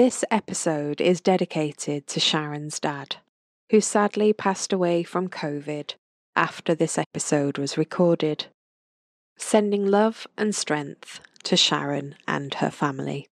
This episode is dedicated to Sharon's dad, who sadly passed away from COVID after this episode was recorded. Sending love and strength to Sharon and her family.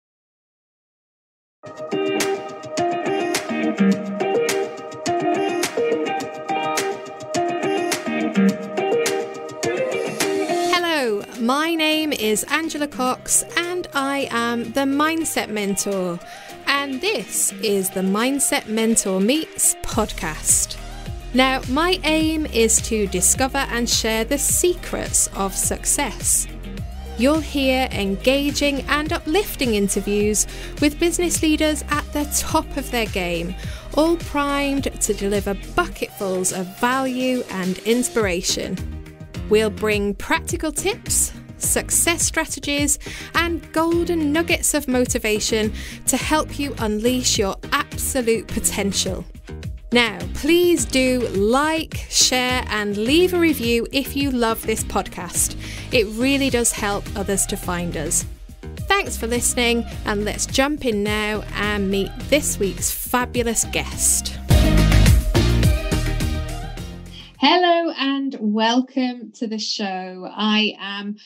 Hello, my name is Angela Cox and I am the Mindset Mentor, and this is the Mindset Mentor Meets podcast. Now, my aim is to discover and share the secrets of success. You'll hear engaging and uplifting interviews with business leaders at the top of their game, all primed to deliver bucketfuls of value and inspiration. We'll bring practical tips, success strategies, and golden nuggets of motivation to help you unleash your absolute potential. Now, please do like, share, and leave a review if you love this podcast. It really does help others to find us. Thanks for listening, and let's jump in now and meet this week's fabulous guest. Hello and welcome to the show. I am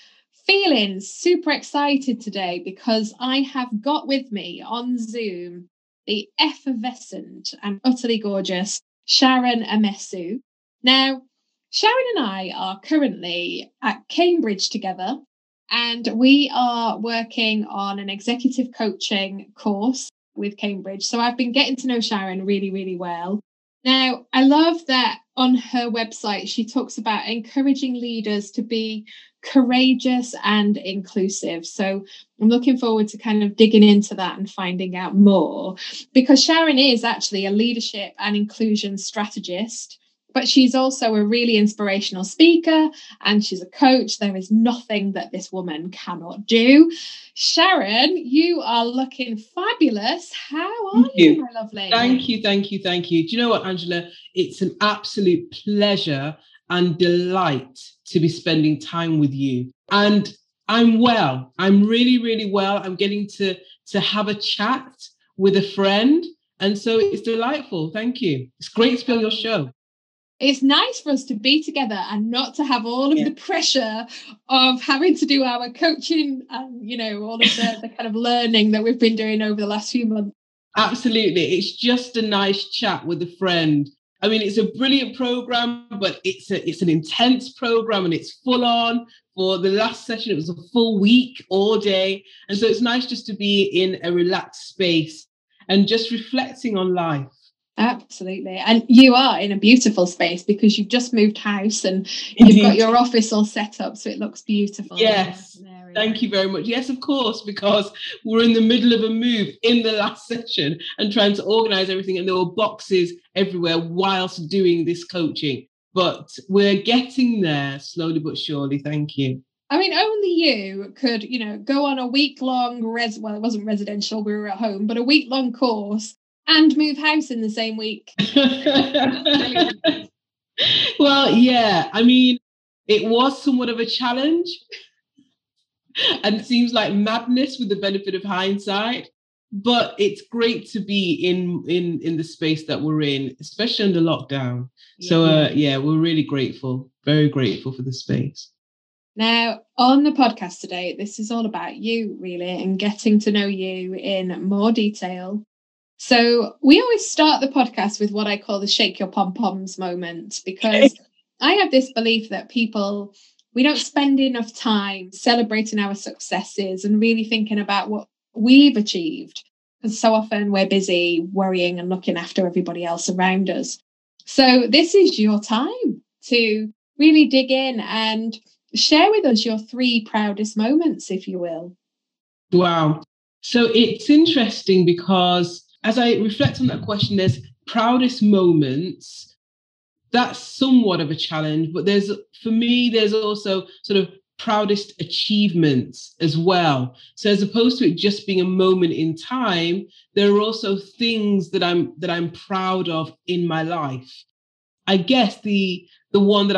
feeling super excited today because I have got with me on Zoom the effervescent and utterly gorgeous Sharon Amesu. Now, Sharon and I are currently at Cambridge together, and we are working on an executive coaching course with Cambridge. So I've been getting to know Sharon really, really well. Now, I love that on her website, she talks about encouraging leaders to be courageous and inclusive. So I'm looking forward to kind of digging into that and finding out more, because Sharon is actually a leadership and inclusion strategist, but she's also a really inspirational speaker and she's a coach. There is nothing that this woman cannot do. Sharon, you are looking fabulous. How are you, my lovely? Thank you. Do you know what, Angela? It's an absolute pleasure and delight to be spending time with you. And I'm well. I'm really, really well. I'm getting to have a chat with a friend. And so it's delightful. Thank you. It's great to be on your show. It's nice for us to be together and not to have all of the pressure of having to do our coaching and, all of the kind of learning that we've been doing over the last few months. Absolutely. It's just a nice chat with a friend. I mean, it's a brilliant program, but it's an intense program and it's full on. For the last session, it was a full week, all day. And so it's nice just to be in a relaxed space and just reflecting on life. Absolutely. And you are in a beautiful space because you've just moved house and you've got your office all set up, so it looks beautiful. Yes. Thank you very much. Yes, of course, because we're in the middle of a move in the last session and trying to organize everything, and there were boxes everywhere whilst doing this coaching. But we're getting there slowly but surely. Thank you. I mean, only you could, go on a week-long, it wasn't residential, we were at home, but a week-long course and move house in the same week. Well, yeah, I mean, it was somewhat of a challenge. And it seems like madness with the benefit of hindsight. But it's great to be in the space that we're in, especially under lockdown. Yeah. So, we're really grateful, very grateful for the space. Now, on the podcast today, this is all about you, really, and getting to know you in more detail. So we always start the podcast with what I call the shake your pom-poms moment, because I have this belief that we don't spend enough time celebrating our successes and really thinking about what we've achieved, because so often we're busy worrying and looking after everybody else around us. So this is your time to really dig in and share with us your 3 proudest moments, if you will. Wow. So it's interesting because as I reflect on that question, there's proudest moments. That's somewhat of a challenge, but there's also sort of proudest achievements as well. So as opposed to it just being a moment in time, there are also things that I'm proud of in my life. I guess the one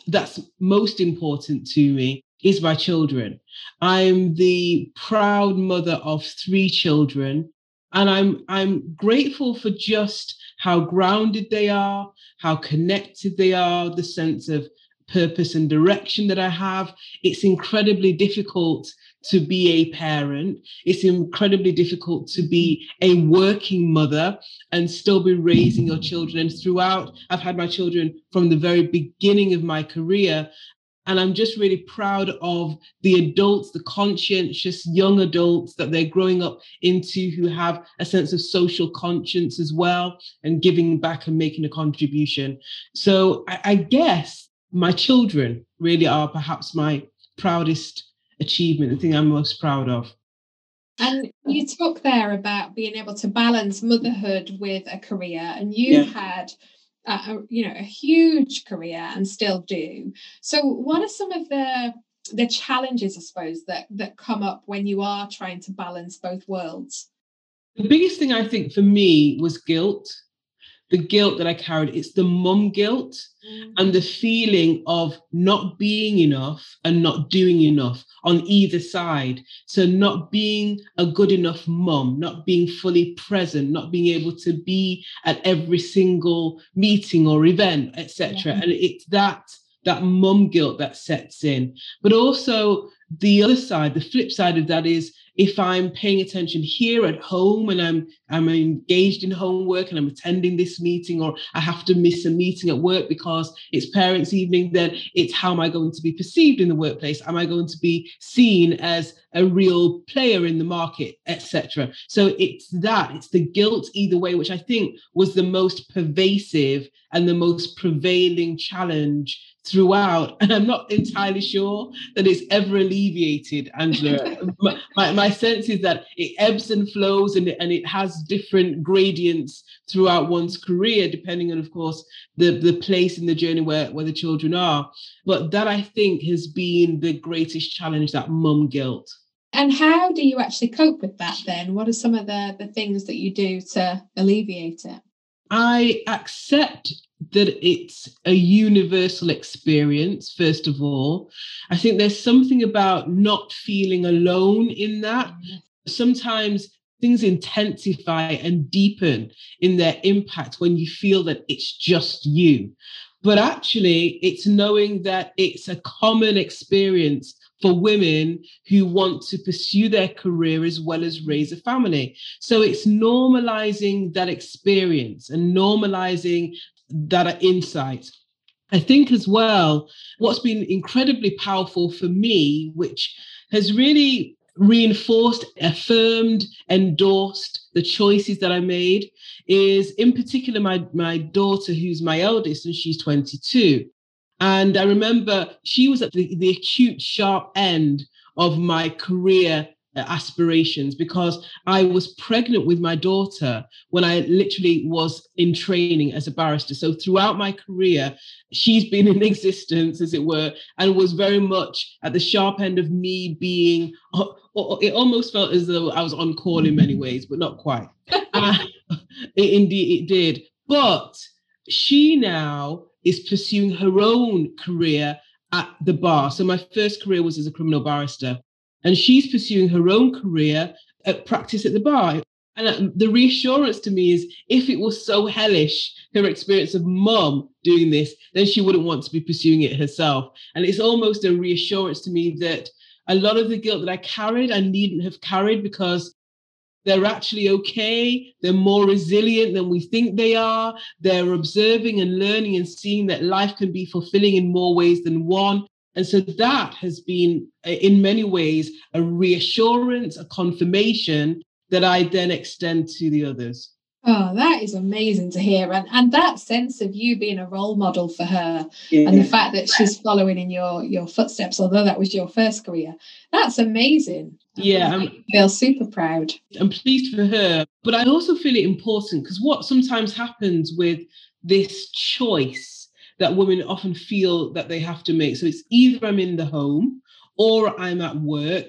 that's most important to me is my children. I'm the proud mother of 3 children. And I'm grateful for just how grounded they are, how connected they are, the sense of purpose and direction that I have. It's incredibly difficult to be a parent. It's incredibly difficult to be a working mother and still be raising your children. And throughout, I've had my children from the very beginning of my career. And I'm just really proud of the adults, the conscientious young adults that they're growing up into, who have a sense of social conscience as well, and giving back and making a contribution. So I guess my children really are perhaps my proudest achievement, the thing I'm most proud of. And you talk there about being able to balance motherhood with a career, and you've had a huge career and still do. So what are some of the challenges, I suppose, that come up when you are trying to balance both worlds? The biggest thing I think for me was guilt. The guilt that I carried, it's the mum guilt and the feeling of not being enough and not doing enough on either side. So not being a good enough mum, not being fully present, not being able to be at every single meeting or event, etc. And it's that mum guilt that sets in. But also the other side, the flip side of that is, if I'm paying attention here at home and I'm engaged in homework and I'm attending this meeting, or I have to miss a meeting at work because it's parents' evening, then it's how am I going to be perceived in the workplace? Am I going to be seen as a real player in the market, etc.? So it's the guilt either way, which I think was the most pervasive and the most prevailing challenge throughout. And I'm not entirely sure that it's ever alleviated, Angela. my sense is that it ebbs and flows, and it has different gradients throughout one's career, depending on, of course, the place in the journey where the children are. But that, I think, has been the greatest challenge, that mum guilt. And how do you actually cope with that then? What are some of the things that you do to alleviate it? I accept that it's a universal experience, first of all. I think there's something about not feeling alone in that. Sometimes things intensify and deepen in their impact when you feel that it's just you. But actually, it's knowing that it's a common experience for women who want to pursue their career as well as raise a family. So it's normalizing that experience and normalizing that insight. I think as well, what's been incredibly powerful for me, which has really reinforced, affirmed, endorsed the choices that I made, is in particular my daughter, who's my eldest, and she's 22. And I remember she was at the acute sharp end of my career aspirations, because I was pregnant with my daughter when I literally was in training as a barrister. So throughout my career, she's been in existence, as it were, and was very much at the sharp end of me being, it almost felt as though I was on call in many ways, but not quite. Indeed, it did. But she now is pursuing her own career at the bar. So my first career was as a criminal barrister, and she's pursuing her own career at practice at the bar. And the reassurance to me is, if it was so hellish, her experience of mum doing this, then she wouldn't want to be pursuing it herself. And it's almost a reassurance to me that a lot of the guilt that I carried, I needn't have carried, because they're actually okay. They're more resilient than we think they are. They're observing and learning and seeing that life can be fulfilling in more ways than one. And so that has been, in many ways, a reassurance, a confirmation that I then extend to the others. Oh, that is amazing to hear. And that sense of you being a role model for her, and the fact that she's following in your footsteps, although that was your first career, that's amazing. I feel super proud. I'm pleased for her, but I also feel it important, because what sometimes happens with this choice that women often feel that they have to make. So it's either I'm in the home or I'm at work.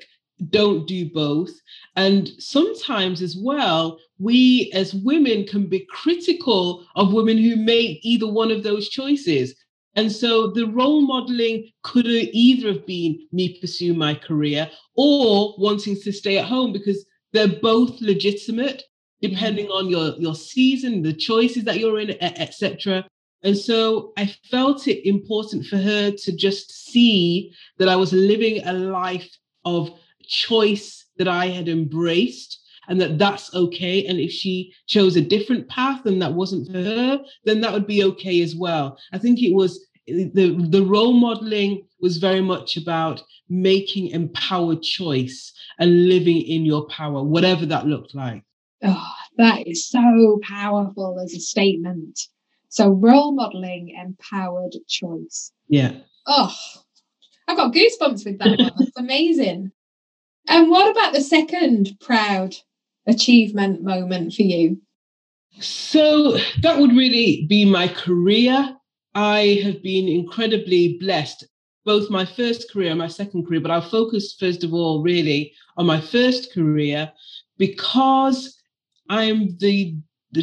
Don't do both. And sometimes as well, we as women can be critical of women who make either one of those choices. And so the role modeling could either have been me pursuing my career or wanting to stay at home, because they're both legitimate. depending on your season, the choices that you're in, etc. And so I felt it important for her to just see that I was living a life of choice that I had embraced, and that that's okay. And if she chose a different path and that wasn't for her, then that would be okay as well. I think it was the role modeling was very much about making empowered choice and living in your power, whatever that looked like. Oh, that is so powerful as a statement. So role modeling, empowered choice. Yeah. Oh, I've got goosebumps with that one. That's amazing. And what about the second proud achievement moment for you? So that would really be my career. I have been incredibly blessed, both my first career and my second career, but I'll focus first of all really on my first career because I'm the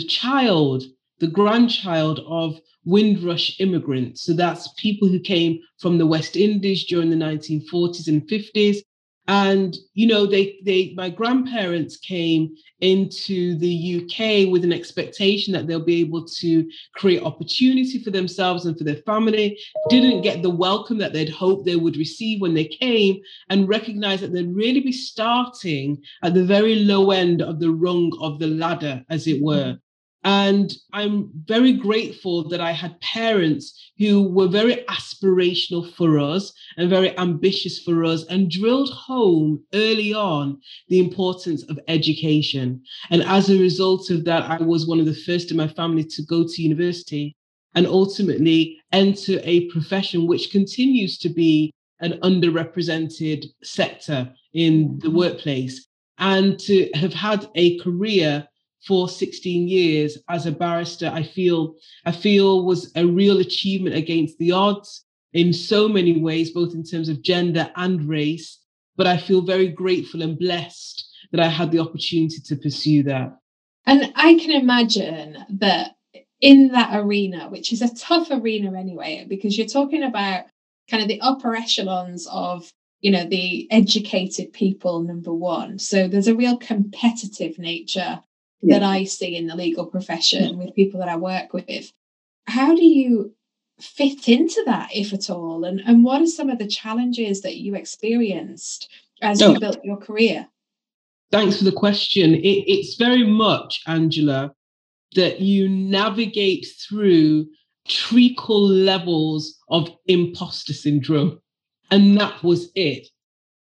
child, the grandchild of Windrush immigrants. So that's people who came from the West Indies during the 1940s and 50s. And, you know, my grandparents came into the UK with an expectation that they'll be able to create opportunity for themselves and for their family, didn't get the welcome that they'd hoped they would receive when they came, and recognized that they'd really be starting at the very low end of the rung of the ladder, as it were. And I'm very grateful that I had parents who were very aspirational for us and very ambitious for us, and drilled home early on the importance of education. And as a result of that, I was one of the first in my family to go to university and ultimately enter a profession which continues to be an underrepresented sector in the workplace. And to have had a career for 16 years as a barrister, I feel was a real achievement against the odds in so many ways, both in terms of gender and race. But I feel very grateful and blessed that I had the opportunity to pursue that. And I can imagine that in that arena, which is a tough arena anyway, because you're talking about kind of the upper echelons of, you know, the educated people, number one. So there's a real competitive nature that I see in the legal profession with people that I work with. How do you fit into that, if at all? And what are some of the challenges that you experienced as you built your career? Thanks for the question. It's very much, Angela, that you navigate through treacle levels of imposter syndrome. And that was it.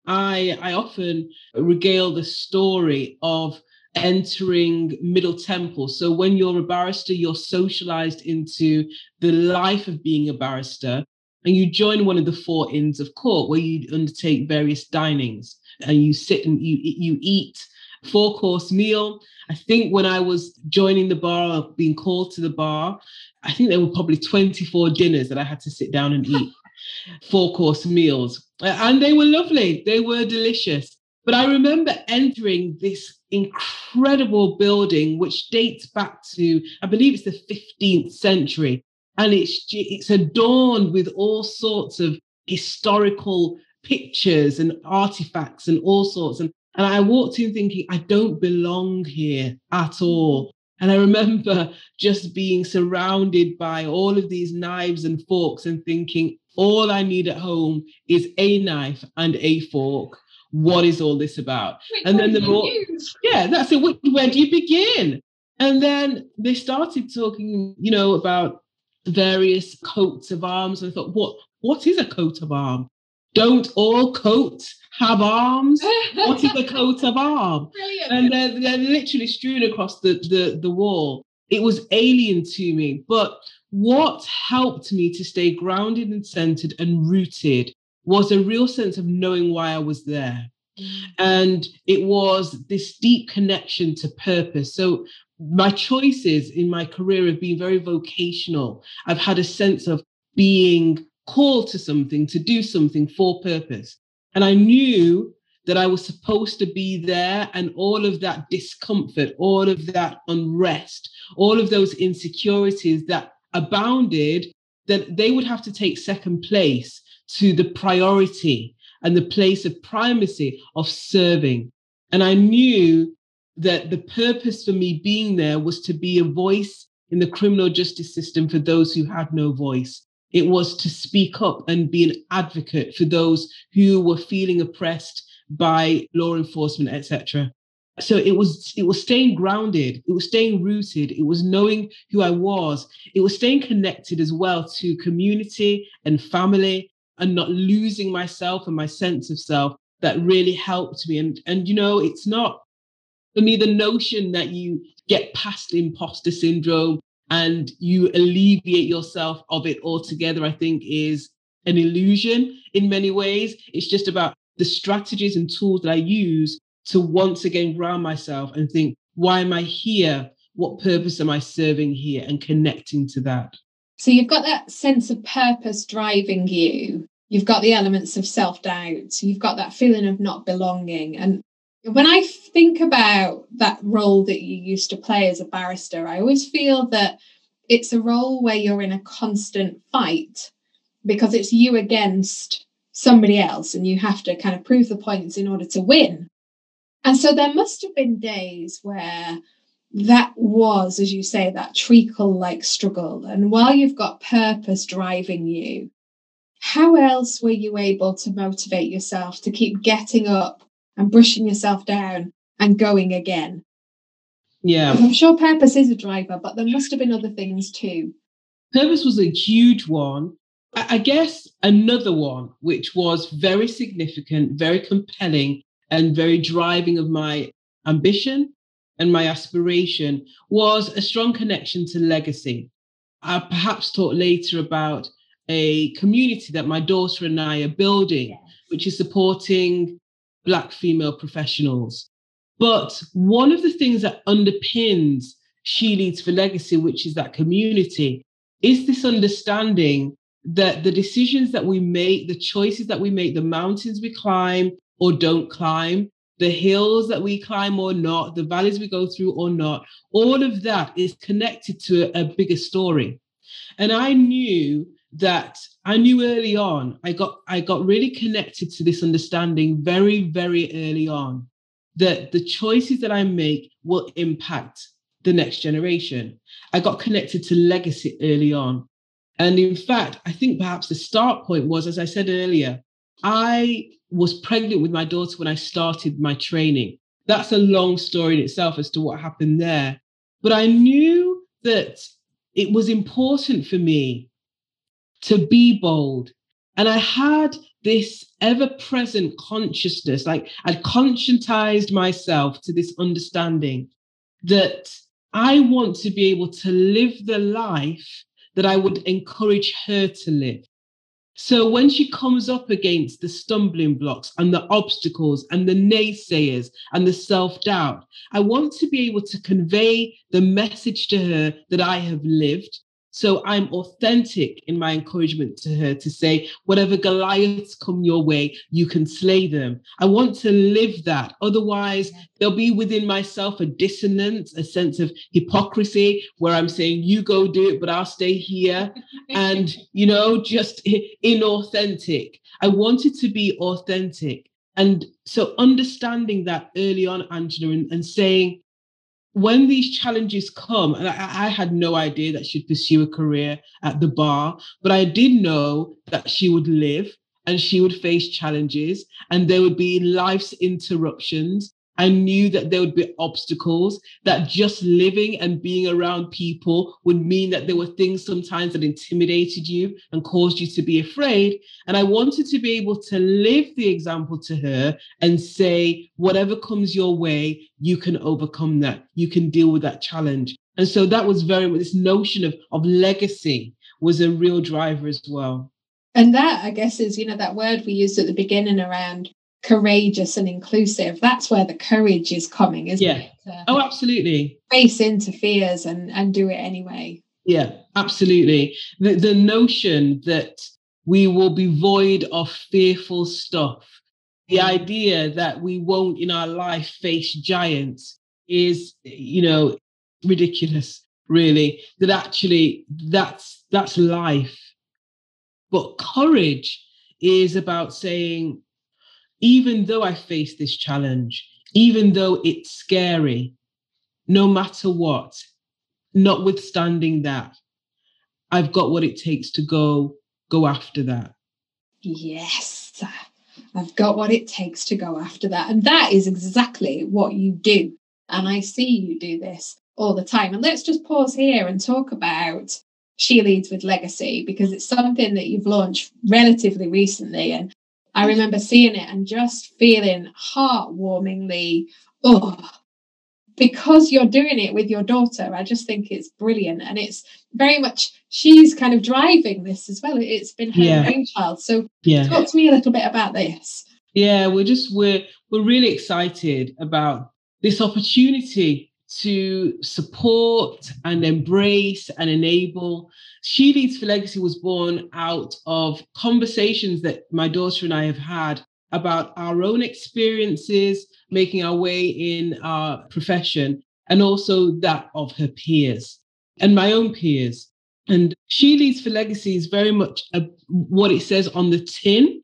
I often regale the story of entering Middle Temple. So when you're a barrister, you're socialized into the life of being a barrister, and you join one of the four inns of court where you undertake various dinings, and you sit and you eat 4-course meal. I think when I was joining the bar, being called to the bar, I think there were probably 24 dinners that I had to sit down and eat. 4-course meals. And they were lovely. They were delicious. But I remember entering this incredible building, which dates back to, I believe it's the 15th century. And it's adorned with all sorts of historical pictures and artifacts and all sorts. And I walked in thinking, I don't belong here at all. And I remember just being surrounded by all of these knives and forks and thinking, all I need at home is a knife and a fork. What is all this about? And then that's it. Where do you begin? And then they started talking, you know, about various coats of arms. And I thought, what is a coat of arms? Don't all coats have arms? What is a coat of arms? Brilliant. And they're literally strewn across the wall. It was alien to me. But what helped me to stay grounded and centered and rooted was a real sense of knowing why I was there. And it was this deep connection to purpose. So my choices in my career have been very vocational. I've had a sense of being called to something, to do something for purpose. And I knew that I was supposed to be there, and all of that discomfort, all of that unrest, all of those insecurities that abounded, that they would have to take second place to the priority and the place of primacy of serving. And I knew that the purpose for me being there was to be a voice in the criminal justice system for those who had no voice. It was to speak up and be an advocate for those who were feeling oppressed by law enforcement, etc. So it was staying grounded, it was staying rooted, it was knowing who I was, it was staying connected as well to community and family and not losing myself and my sense of self that really helped me. And it's not for me the notion that you get past imposter syndrome and you alleviate yourself of it altogether, I think is an illusion in many ways. It's just about the strategies and tools that I use to once again ground myself and think, why am I here? What purpose am I serving here? And connecting to that. So you've got that sense of purpose driving you. You've got the elements of self-doubt. You've got that feeling of not belonging. And when I think about that role that you used to play as a barrister, I always feel that it's a role where you're in a constant fight because it's you against somebody else and you have to kind of prove the points in order to win. And so there must have been days where that was, as you say, that treacle-like struggle. And while you've got purpose driving you, how else were you able to motivate yourself to keep getting up and brushing yourself down and going again? Yeah. I'm sure purpose is a driver, but there must have been other things too. Purpose was a huge one. I guess another one, which was very significant, very compelling, and very driving of my ambition and my aspiration, was a strong connection to legacy. I'll perhaps talk later about a community that my daughter and I are building, yes, which is supporting Black female professionals. But one of the things that underpins She Leads for Legacy, which is that community, is this understanding that the decisions that we make, the choices that we make, the mountains we climb or don't climb, the hills that we climb or not, the valleys we go through or not, all of that is connected to a bigger story. And I knew early on, I got really connected to this understanding very, very early on, that the choices that I make will impact the next generation. I got connected to legacy early on. And in fact, I think perhaps the start point was, as I said earlier, I was pregnant with my daughter when I started my training. That's a long story in itself as to what happened there. But I knew that it was important for me to be bold. And I had this ever-present consciousness, like I'd conscientized myself to this understanding that I want to be able to live the life that I would encourage her to live. So when she comes up against the stumbling blocks and the obstacles and the naysayers and the self-doubt, I want to be able to convey the message to her that I have lived. So I'm authentic in my encouragement to her to say, whatever Goliaths come your way, you can slay them. I want to live that. Otherwise, there'll be within myself a dissonance, a sense of hypocrisy where I'm saying, you go do it, but I'll stay here. And, just inauthentic. I wanted to be authentic. And so understanding that early on, Angela, and saying, when these challenges come, and I had no idea that she'd pursue a career at the bar, but I did know that she would live and she would face challenges and there would be life's interruptions. I knew that there would be obstacles, that just living and being around people would mean that there were things sometimes that intimidated you and caused you to be afraid. And I wanted to be able to live the example to her and say, whatever comes your way, you can overcome that. You can deal with that challenge. And so that was this notion of legacy was a real driver as well. And that, I guess, is, that word we used at the beginning around courageous and inclusive. That's where the courage is coming, isn't it? Oh, absolutely. Face into fears and do it anyway. Yeah, absolutely. The notion that we will be void of fearful stuff, the idea that we won't in our life face giants is, ridiculous, really. That actually that's life. But courage is about saying, even though I face this challenge, even though it's scary, no matter what, notwithstanding that, I've got what it takes to go after that. Yes, I've got what it takes to go after that. And that is exactly what you do. And I see you do this all the time. And let's just pause here and talk about She Leads with Legacy, because it's something that you've launched relatively recently. And I remember seeing it and just feeling heartwarmingly, because you're doing it with your daughter. I just think it's brilliant. And it's very much, she's kind of driving this as well. It's been her brainchild. So talk to me a little bit about this. Yeah, we're really excited about this opportunity to support and embrace and enable. She Leads for Legacy was born out of conversations that my daughter and I have had about our own experiences, making our way in our profession, and also that of her peers and my own peers. And She Leads for Legacy is very much what it says on the tin,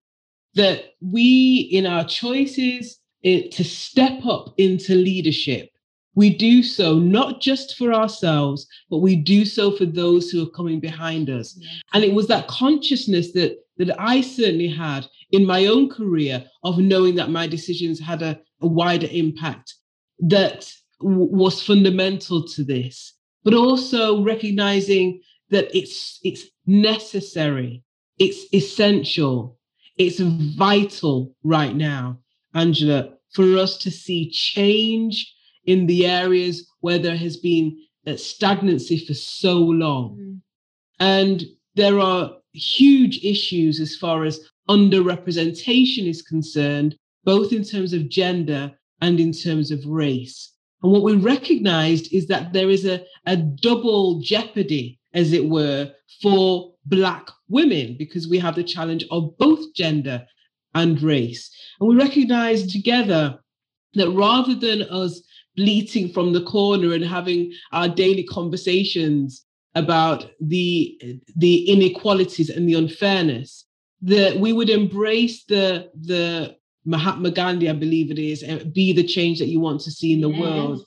that we, in our choices to step up into leadership, we do so not just for ourselves, but we do so for those who are coming behind us. Yeah. And it was that consciousness that I certainly had in my own career of knowing that my decisions had a wider impact that was fundamental to this, but also recognizing that it's necessary, it's essential, it's vital right now, Angela, for us to see change in the areas where there has been stagnancy for so long. Mm. And there are huge issues as far as underrepresentation is concerned, both in terms of gender and in terms of race. And what we recognized is that there is a double jeopardy, as it were, for Black women, because we have the challenge of both gender and race. And we recognize together that rather than us bleating from the corner and having our daily conversations about the inequalities and the unfairness, that we would embrace the Mahatma Gandhi, I believe it is, and be the change that you want to see in the world.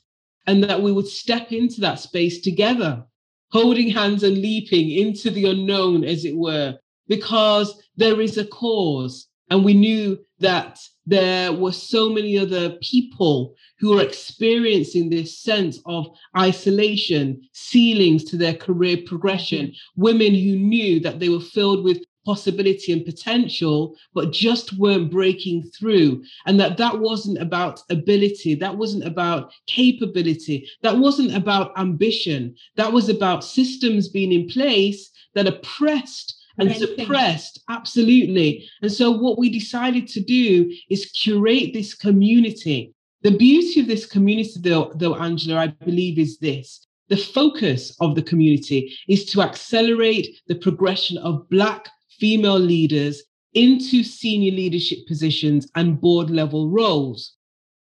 And that we would step into that space together, holding hands and leaping into the unknown, as it were, because there is a cause. And we knew that there were so many other people who were experiencing this sense of isolation, ceilings to their career progression, women who knew that they were filled with possibility and potential, but just weren't breaking through. And that wasn't about ability, that wasn't about capability, that wasn't about ambition, that was about systems being in place that oppressed and suppressed, absolutely. And so what we decided to do is curate this community. The beauty of this community, though, Angela, I believe is this. The focus of the community is to accelerate the progression of Black female leaders into senior leadership positions and board level roles.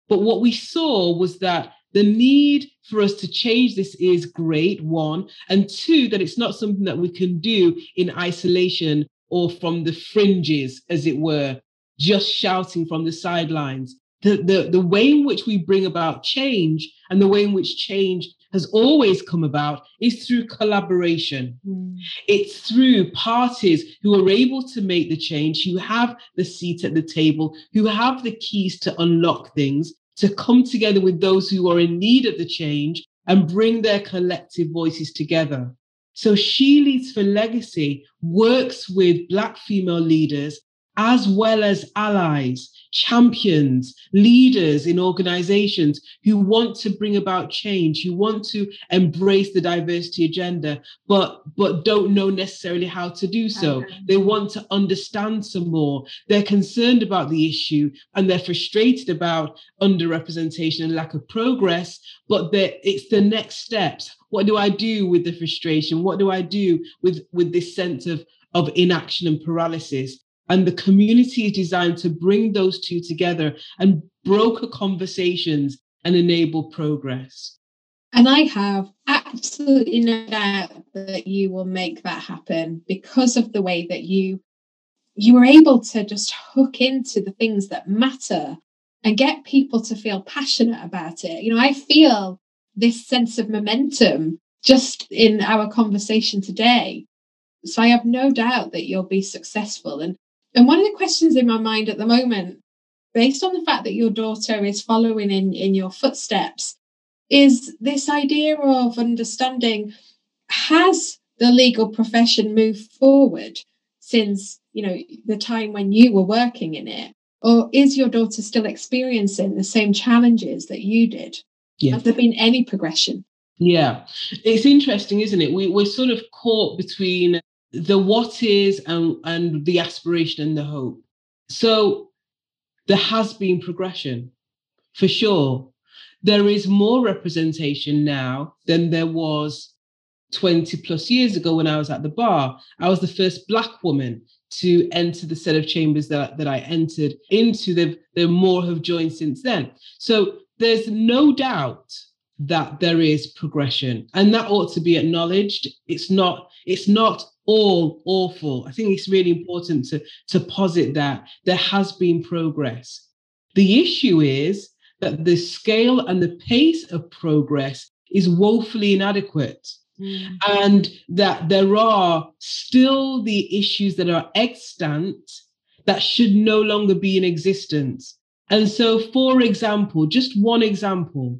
But what we saw was that the need for us to change this is great, one, and two, that it's not something that we can do in isolation or from the fringes, as it were, just shouting from the sidelines. The way in which we bring about change and the way in which change has always come about is through collaboration. Mm. It's through parties who are able to make the change, who have the seat at the table, who have the keys to unlock things, to come together with those who are in need of the change and bring their collective voices together. So She Leads for Legacy works with Black female leaders as well as allies, champions, leaders in organizations who want to bring about change, who want to embrace the diversity agenda, but don't know necessarily how to do so. Okay. They want to understand some more. They're concerned about the issue and they're frustrated about underrepresentation and lack of progress, but it's the next steps. What do I do with the frustration? What do I do with this sense of inaction and paralysis? And the community is designed to bring those two together and broker conversations and enable progress. And I have absolutely no doubt that you will make that happen because of the way that you were able to just hook into the things that matter and get people to feel passionate about it. You know, I feel this sense of momentum just in our conversation today. So I have no doubt that you'll be successful. And one of the questions in my mind at the moment, based on the fact that your daughter is following in your footsteps, is this idea of understanding, has the legal profession moved forward since, you know, the time when you were working in it? Or is your daughter still experiencing the same challenges that you did? Yeah. Has there been any progression? Yeah, it's interesting, isn't it? We're sort of caught between the what is and the aspiration and the hope. So there has been progression, for sure. There is more representation now than there was 20 plus years ago when I was at the bar. I was the first Black woman to enter the set of chambers that I entered into. There more have joined since then. So there's no doubt that there is progression, and that ought to be acknowledged. It's not all awful. I think it's really important to posit that there has been progress. The issue is that the scale and the pace of progress is woefully inadequate. And that there are still the issues that are extant that should no longer be in existence. And so, for example, just one example,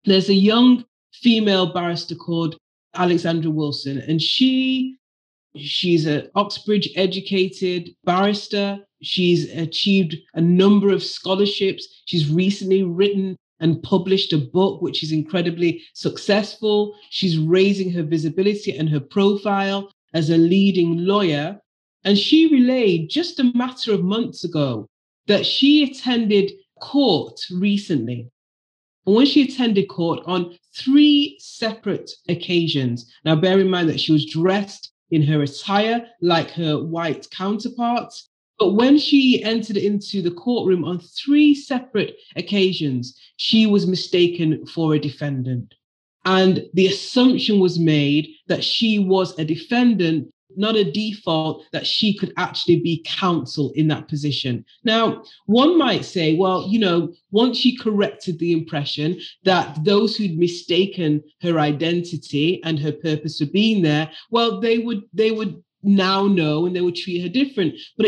there's a young female barrister called Alexandra Wilson, and she's an Oxbridge educated barrister. She's achieved a number of scholarships. She's recently written and published a book, which is incredibly successful. She's raising her visibility and her profile as a leading lawyer. And she relayed just a matter of months ago that she attended court recently. And when she attended court on 3 separate occasions, now bear in mind that she was dressed in her attire like her white counterparts, but when she entered into the courtroom on 3 separate occasions, she was mistaken for a defendant. And the assumption was made that she was a defendant, not a default, that she could actually be counsel in that position. Now, one might say, well, you know, once she corrected the impression that those who'd mistaken her identity and her purpose for being there, well, they would now know and they would treat her differently. But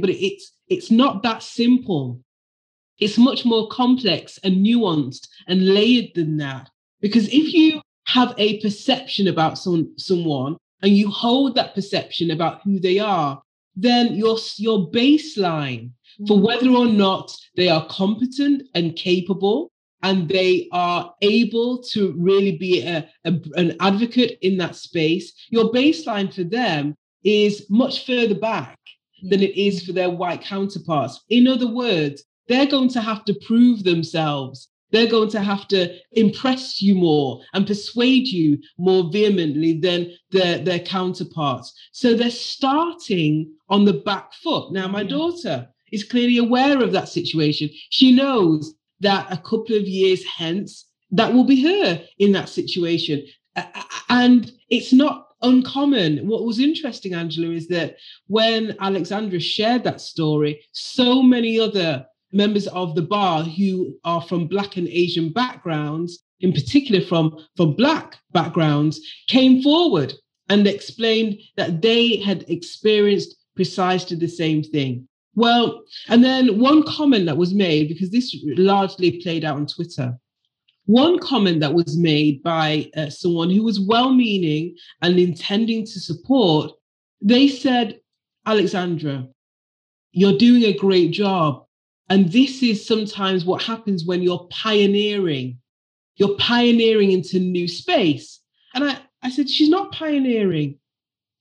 it's not that simple. It's much more complex and nuanced and layered than that. Because if you have a perception about someone and you hold that perception about who they are, then your baseline for whether or not they are competent and capable and they are able to really be an advocate in that space, your baseline for them is much further back than it is for their white counterparts. In other words, they're going to have to prove themselves. They're going to have to impress you more and persuade you more vehemently than their counterparts. So they're starting on the back foot. Now, my daughter is clearly aware of that situation. She knows that a couple of years hence, that will be her in that situation. And it's not uncommon. What was interesting, Angela, is that when Alexandra shared that story, so many other members of the bar who are from Black and Asian backgrounds, in particular from Black backgrounds, came forward and explained that they had experienced precisely the same thing. Well, and then one comment that was made, because this largely played out on Twitter, one comment that was made by someone who was well-meaning and intending to support, they said, Alexandra, you're doing a great job. And this is sometimes what happens when you're pioneering. You're pioneering into new space. And I said, she's not pioneering.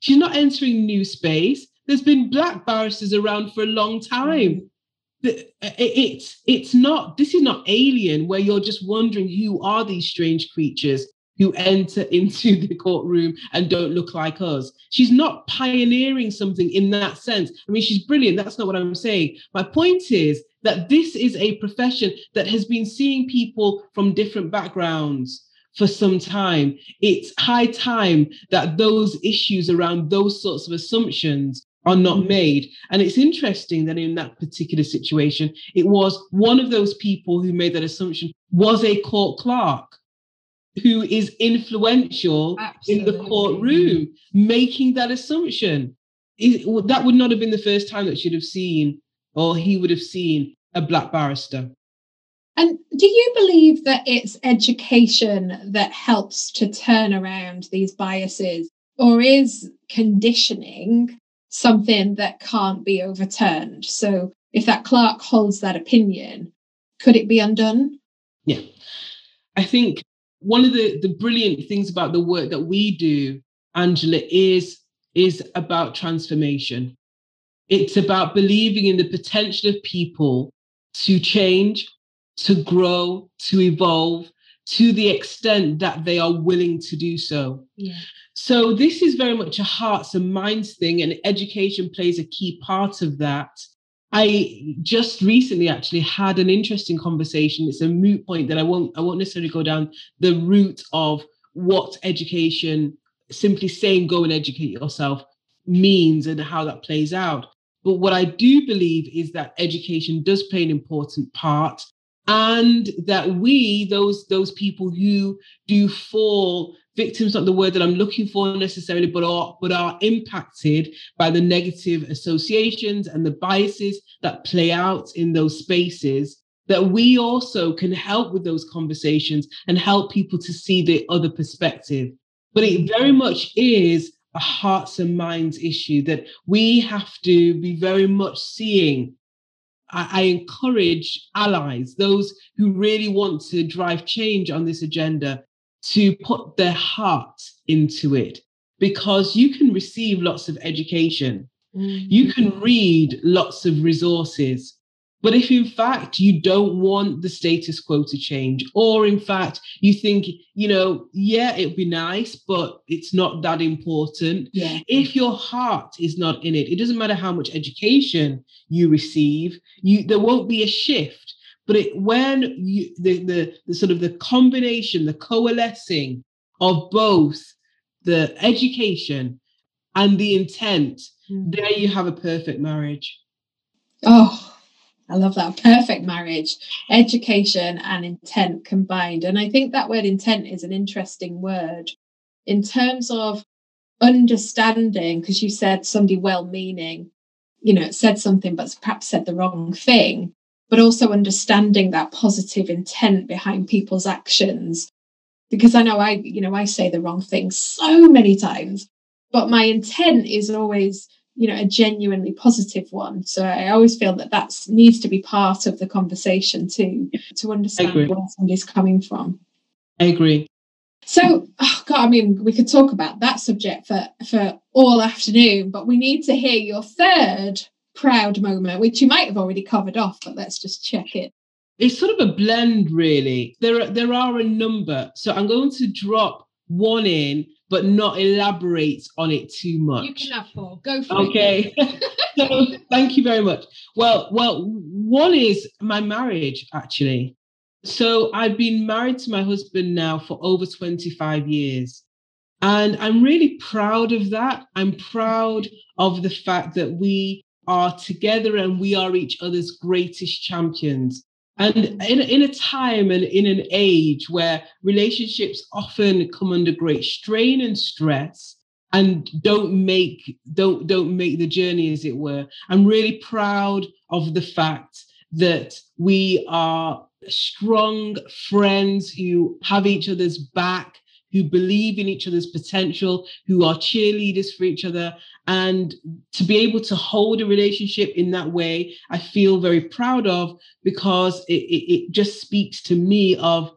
She's not entering new space. There's been Black barristers around for a long time. It's not, this is not alien where you're just wondering who are these strange creatures who enter into the courtroom and don't look like us. She's not pioneering something in that sense. I mean, she's brilliant. That's not what I'm saying. My point is that this is a profession that has been seeing people from different backgrounds for some time. It's high time that those issues around those sorts of assumptions are not made. And it's interesting that in that particular situation, it was one of those people who made that assumption was a court clerk who is influential in the courtroom, making that assumption. That would not have been the first time that she'd have seen, or he would have seen, a Black barrister. And do you believe that it's education that helps to turn around these biases, or is conditioning something that can't be overturned? So if that clerk holds that opinion, could it be undone? Yeah. I think one of the brilliant things about the work that we do, Angela, is about transformation. It's about believing in the potential of people to change, to grow, to evolve, to the extent that they are willing to do so. Yeah. So this is very much a hearts and minds thing, and education plays a key part of that. I just recently actually had an interesting conversation. It's a moot point that I won't necessarily go down the route of what education, simply saying go and educate yourself, means and how that plays out. But what I do believe is that education does play an important part, and that we, those people who do fall victims, not the word that I'm looking for necessarily, but are impacted by the negative associations and the biases that play out in those spaces, that we also can help with those conversations and help people to see the other perspective. But it very much is a hearts and minds issue that we have to be very much seeing. I encourage allies, those who really want to drive change on this agenda, to put their heart into it, because you can receive lots of education, you can read lots of resources, but if in fact you don't want the status quo to change, or in fact you think, yeah, it'd be nice, but it's not that important. Yeah. If your heart is not in it, it doesn't matter how much education you receive, there won't be a shift. But when the sort of the combination, the coalescing of both the education and the intent, there you have a perfect marriage. Oh, I love that. Perfect marriage, education and intent combined. And I think that word intent is an interesting word in terms of understanding, because you said somebody well-meaning, said something, but perhaps said the wrong thing, but also understanding that positive intent behind people's actions. Because I know I say the wrong thing so many times, but my intent is always, a genuinely positive one. So I always feel that needs to be part of the conversation too, to understand where somebody's coming from. I agree. So, we could talk about that subject for all afternoon, but we need to hear your third proud moment, which you might have already covered off, but let's just check it. It's sort of a blend, really. There are a number. So I'm going to drop one in, but not elaborate on it too much. You can have four. Go for it. Okay. So, thank you very much. Well, one is my marriage, actually. So I've been married to my husband now for over 25 years. And I'm really proud of that. I'm proud of the fact that we are together and we are each other's greatest champions. And in a time and in an age where relationships often come under great strain and stress and don't make the journey, as it were, I'm really proud of the fact that we are strong friends who have each other's back, who believe in each other's potential, who are cheerleaders for each other. And to be able to hold a relationship in that way, I feel very proud of, because it just speaks to me of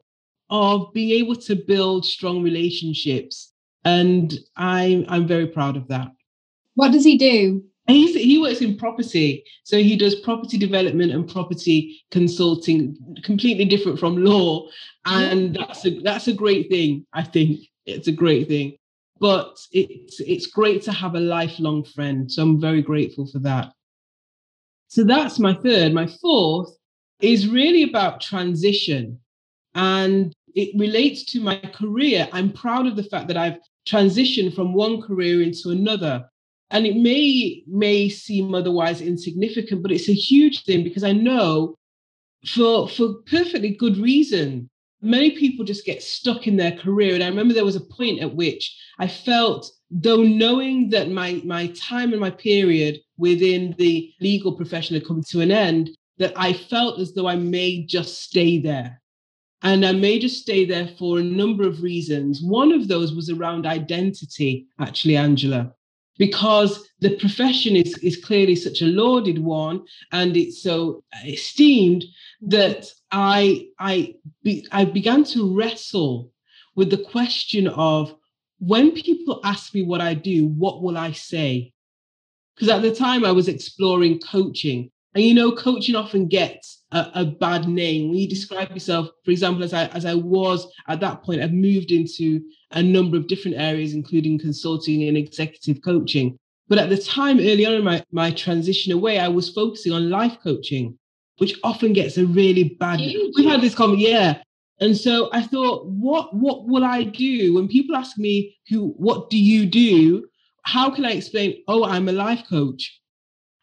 being able to build strong relationships. And I'm very proud of that. What does he do? He works in property. So he does property development and property consulting, completely different from law. And that's a great thing. I think it's a great thing. But it's great to have a lifelong friend. So I'm very grateful for that. So that's my third. My fourth is really about transition. And it relates to my career. I'm proud of the fact that I've transitioned from one career into another. And it may seem otherwise insignificant, but it's a huge thing, because I know for perfectly good reason, many people just get stuck in their career. And I remember there was a point at which I felt, though knowing that my time and my period within the legal profession had come to an end, that I felt as though I may just stay there. And I may just stay there for a number of reasons. One of those was around identity, actually, Angela, because the profession is clearly such a lauded one, and it's so esteemed, that I began to wrestle with the question of, when people ask me what I do, what will I say? Because at the time I was exploring coaching. And coaching often gets a bad name. When you describe yourself, for example, as I was at that point, I've moved into a number of different areas, including consulting and executive coaching. But at the time, early on in my transition away, I was focusing on life coaching, which often gets a really bad name. We've had this comment, yeah. And so I thought, what will I do when people ask me, what do you do? How can I explain, oh, I'm a life coach?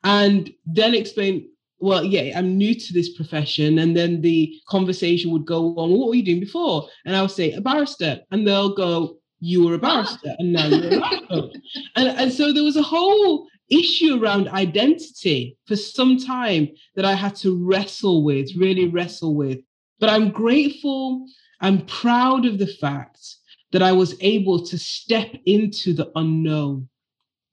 And then explain, well, yeah, I'm new to this profession. And then the conversation would go on, what were you doing before? And I'll say, a barrister. And they'll go, you were a barrister, and now you're a life coach. And so there was a whole issue around identity for some time that I had to really wrestle with. But I'm grateful, I'm proud of the fact that I was able to step into the unknown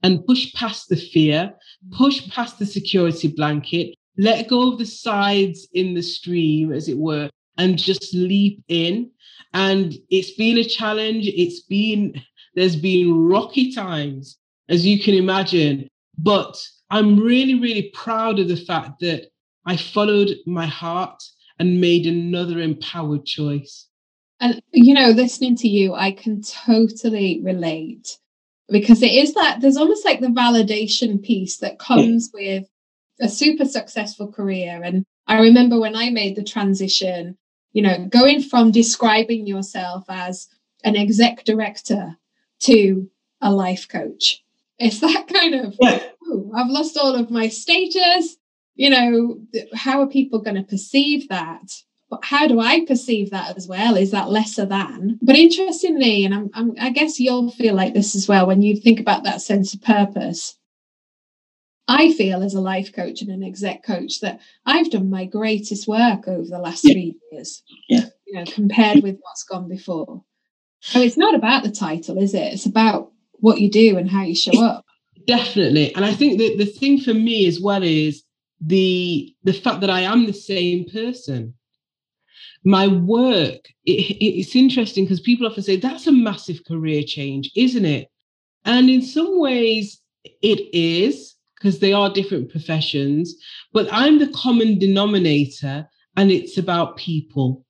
and push past the fear, push past the security blanket, let go of the sides in the stream, as it were, and just leap in. And it's been a challenge. There's been rocky times, as you can imagine. But I'm really, really proud of the fact that I followed my heart and made another empowered choice. And, listening to you, I can totally relate, because it is that there's almost like the validation piece that comes with a super successful career. And I remember when I made the transition, going from describing yourself as an exec director to a life coach. It's that kind of, oh, I've lost all of my status. How are people going to perceive that? But how do I perceive that as well? Is that lesser than? But interestingly, and I guess you'll feel like this as well when you think about that sense of purpose. I feel as a life coach and an exec coach that I've done my greatest work over the last 3 years, compared with what's gone before. So it's not about the title, is it? It's about what you do and how you show up. Definitely. And I think that the thing for me as well is the fact that I am the same person. My work, it's interesting because people often say, that's a massive career change, isn't it? And in some ways it is, because they are different professions, but I'm the common denominator, and it's about people.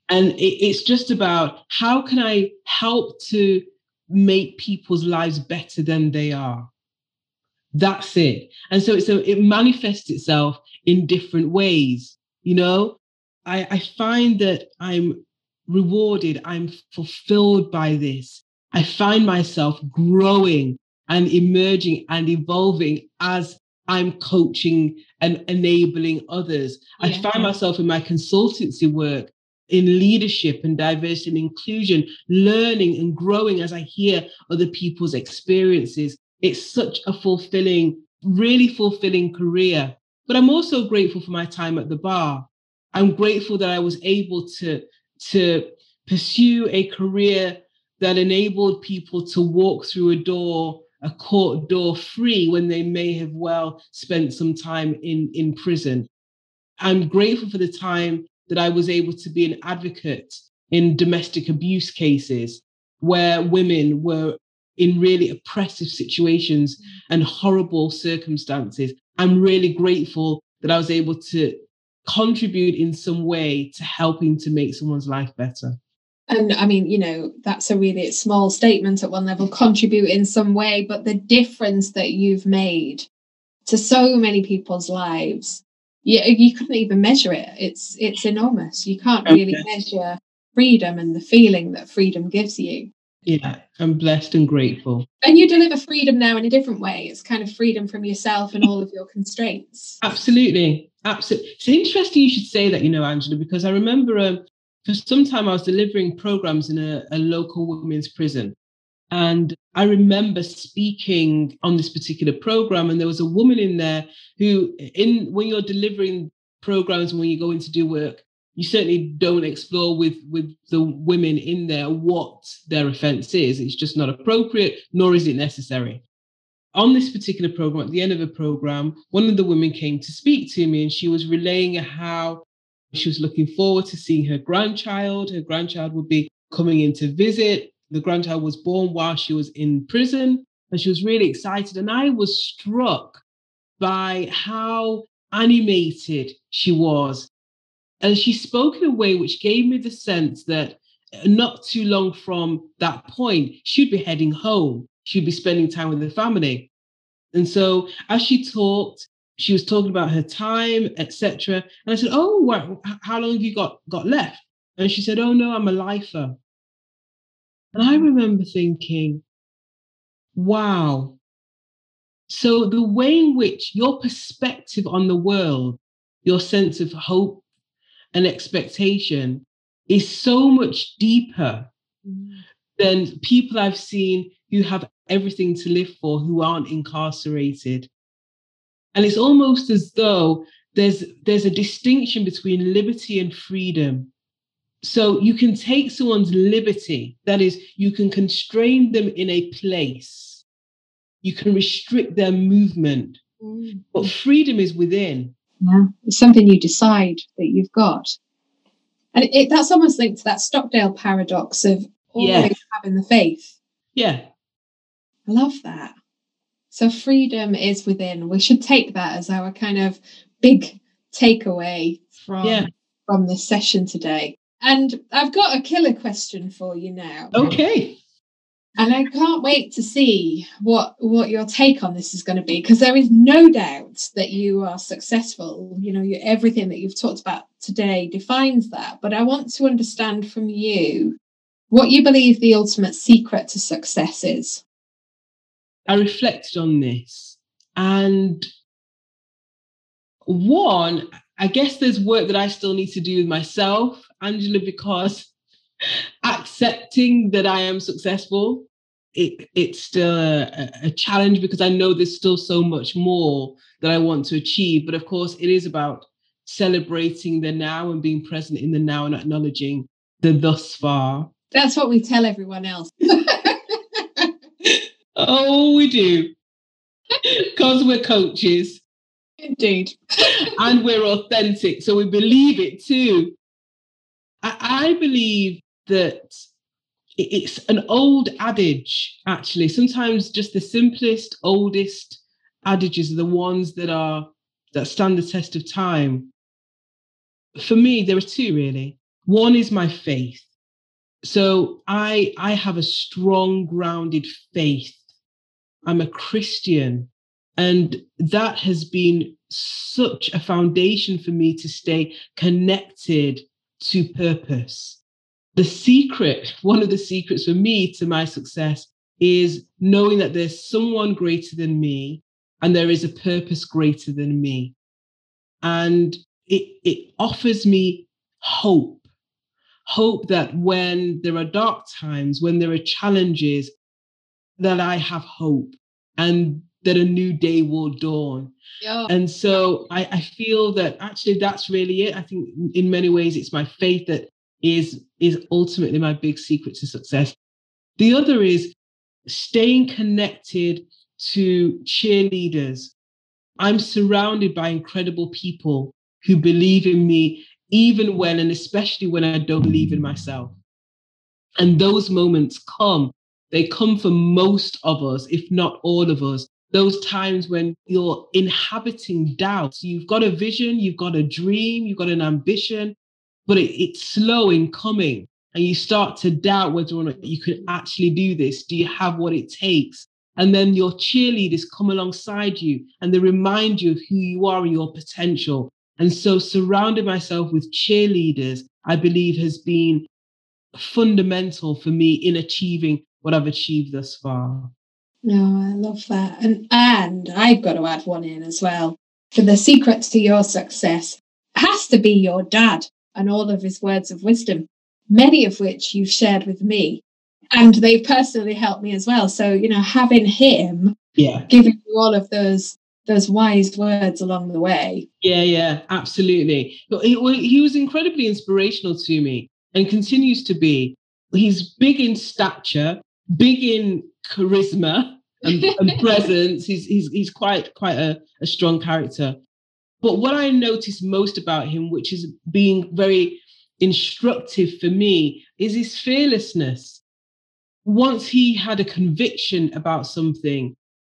And it's just about, how can I help to make people's lives better than they are? That's it. And so it manifests itself in different ways. I find that I'm rewarded, I'm fulfilled by this. I find myself growing and emerging and evolving as I'm coaching and enabling others. Yeah. I find myself in my consultancy work, in leadership and diversity and inclusion, learning and growing as I hear other people's experiences. It's such a really fulfilling career. But I'm also grateful for my time at the bar. I'm grateful that I was able to pursue a career that enabled people to walk through a court door free when they may have well spent some time in prison. I'm grateful for the time that I was able to be an advocate in domestic abuse cases where women were in really oppressive situations and horrible circumstances. I'm really grateful that I was able to contribute in some way to helping to make someone's life better. And I mean, that's a really small statement at one level, contribute in some way, but the difference that you've made to so many people's lives, you couldn't even measure it. It's enormous. You can't really measure freedom and the feeling that freedom gives you. Yeah, I'm blessed and grateful. And you deliver freedom now in a different way. It's kind of freedom from yourself and all of your constraints. Absolutely. Absolutely. It's interesting you should say that, Angela, because I remember for some time I was delivering programs in a local women's prison. And I remember speaking on this particular program, and there was a woman in there who, when you're delivering programs, when you go in to do work, you certainly don't explore with the women in there what their offence is. It's just not appropriate, nor is it necessary. On this particular program, at the end of the program, one of the women came to speak to me, and she was relaying how she was looking forward to seeing her grandchild. Her grandchild would be coming in to visit. The grandchild was born while she was in prison, and she was really excited. And I was struck by how animated she was. And she spoke in a way which gave me the sense that not too long from that point, she'd be heading home. She'd be spending time with her family. And so as she talked, she was talking about her time, etc. And I said, "Oh, wow, how long have you got left?" And she said, "Oh no, I'm a lifer." And I remember thinking, wow. So the way in which your perspective on the world, your sense of hope and expectation is so much deeper than people I've seen who have everything to live for, who aren't incarcerated. And it's almost as though there's a distinction between liberty and freedom. So you can take someone's liberty, that is, you can constrain them in a place, you can restrict their movement, but freedom is within. Yeah, it's something you decide that you've got. And that's almost linked to that Stockdale paradox of always having the faith. Yeah. I love that. So freedom is within. We should take that as our kind of big takeaway from this session today. And I've got a killer question for you now. Okay. And I can't wait to see what your take on this is going to be, because there is no doubt that you are successful. Everything that you've talked about today defines that. But I want to understand from you what you believe the ultimate secret to success is. I reflected on this, and one, I guess there's work that I still need to do with myself, Angela, because accepting that I am successful, it's still a challenge, because I know there's still so much more that I want to achieve. But of course, it is about celebrating the now and being present in the now and acknowledging the thus far. That's what we tell everyone else. Oh, we do. Because we're coaches. Indeed. And we're authentic, so we believe it too. I believe that it's an old adage, actually. Sometimes just the simplest, oldest adages are the ones that stand the test of time. For me, there are two, really. One is my faith. So I have a strong, grounded faith. I'm a Christian. And that has been such a foundation for me to stay connected to purpose. One of the secrets for me to my success is knowing that there's someone greater than me and there is a purpose greater than me. And it offers me hope that when there are dark times, when there are challenges, that I have hope and that a new day will dawn. Yeah. And so I feel that actually that's really it. I think in many ways it's my faith that is ultimately my big secret to success. The other is staying connected to cheerleaders. I'm surrounded by incredible people who believe in me, even when, and especially when I don't believe in myself. And those moments they come for most of us, if not all of us. Those times when you're inhabiting doubt. You've got a vision, you've got a dream, you've got an ambition, but it's slow in coming. And you start to doubt whether or not you can actually do this. Do you have what it takes? And then your cheerleaders come alongside you and they remind you of who you are and your potential. And so surrounding myself with cheerleaders, I believe, has been fundamental for me in achieving what I've achieved thus far. No, I love that. And I've got to add one in as well. For the secret to your success has to be your dad and all of his words of wisdom, many of which you've shared with me. And they've personally helped me as well. So, having him giving you all of those wise words along the way. Yeah, absolutely. But he was incredibly inspirational to me and continues to be. He's big in stature, big in charisma and presence. He's quite a strong character. But what I noticed most about him, which is being very instructive for me, is his fearlessness. Once he had a conviction about something,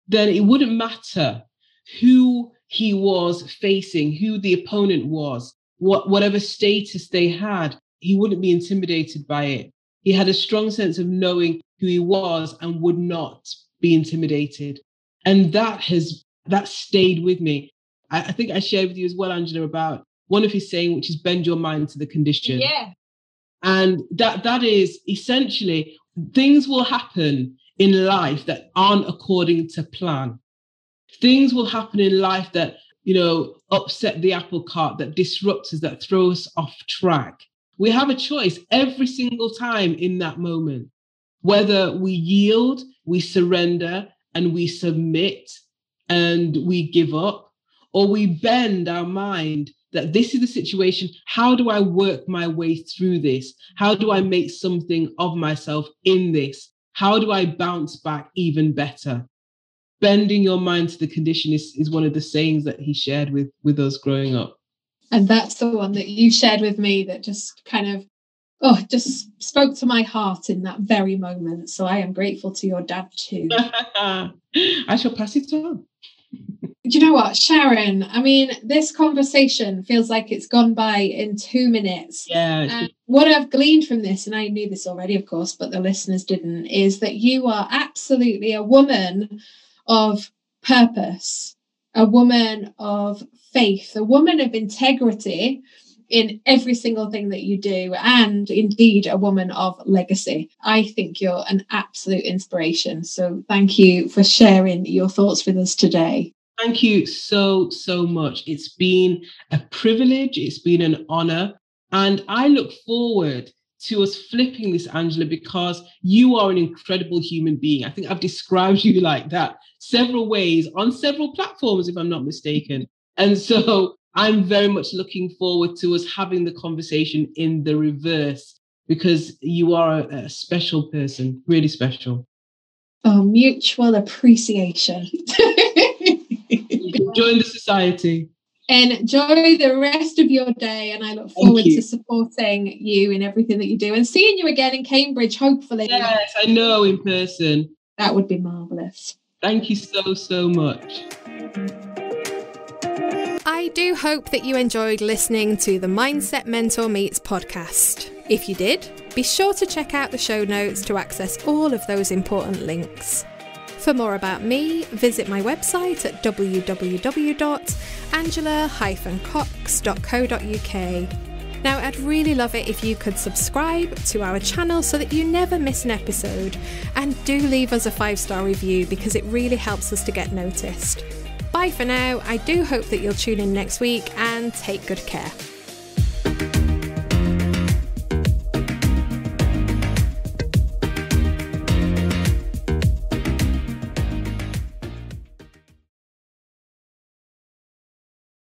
then it wouldn't matter who he was facing, who the opponent was, whatever status they had, he wouldn't be intimidated by it. He had a strong sense of knowing who he was and would not be intimidated. And that stayed with me. I think I shared with you as well, Angela, about one of his saying, which is bend your mind to the condition. Yeah. And that is essentially, things will happen in life that aren't according to plan. Things will happen in life that, upset the apple cart, that disrupt us, that throw us off track. We have a choice every single time in that moment, whether we yield, we surrender, and we submit, and we give up, or we bend our mind that this is the situation. How do I work my way through this? How do I make something of myself in this? How do I bounce back even better? Bending your mind to the condition is one of the sayings that he shared with us growing up. And that's the one that you shared with me that just kind of, just spoke to my heart in that very moment. So I am grateful to your dad too. I shall pass it on. Do you know what, Sharon? I mean, this conversation feels like it's gone by in 2 minutes. Yeah. And what I've gleaned from this, and I knew this already, of course, but the listeners didn't, is that you are absolutely a woman of purpose, a woman of faith, a woman of integrity in every single thing that you do, and indeed a woman of legacy. I think you're an absolute inspiration. So thank you for sharing your thoughts with us today. Thank you so much. It's been a privilege. It's been an honor. And I look forward to us flipping this, Angela, because you are an incredible human being. I think I've described you like that several ways on several platforms, if I'm not mistaken. And so I'm very much looking forward to us having the conversation in the reverse, because you are a special person, really special. Oh, mutual appreciation. Join the society. Enjoy the rest of your day, and I look forward to supporting you in everything that you do and seeing you again in Cambridge, hopefully. Yes, I know, in person. That would be marvellous. Thank you so much. I do hope that you enjoyed listening to the Mindset Mentor Meets podcast. If you did, be sure to check out the show notes to access all of those important links. For more about me, visit my website at www.angela-cox.co.uk. Now, I'd really love it if you could subscribe to our channel so that you never miss an episode, and do leave us a 5-star review because it really helps us to get noticed. Bye for now. I do hope that you'll tune in next week, and take good care.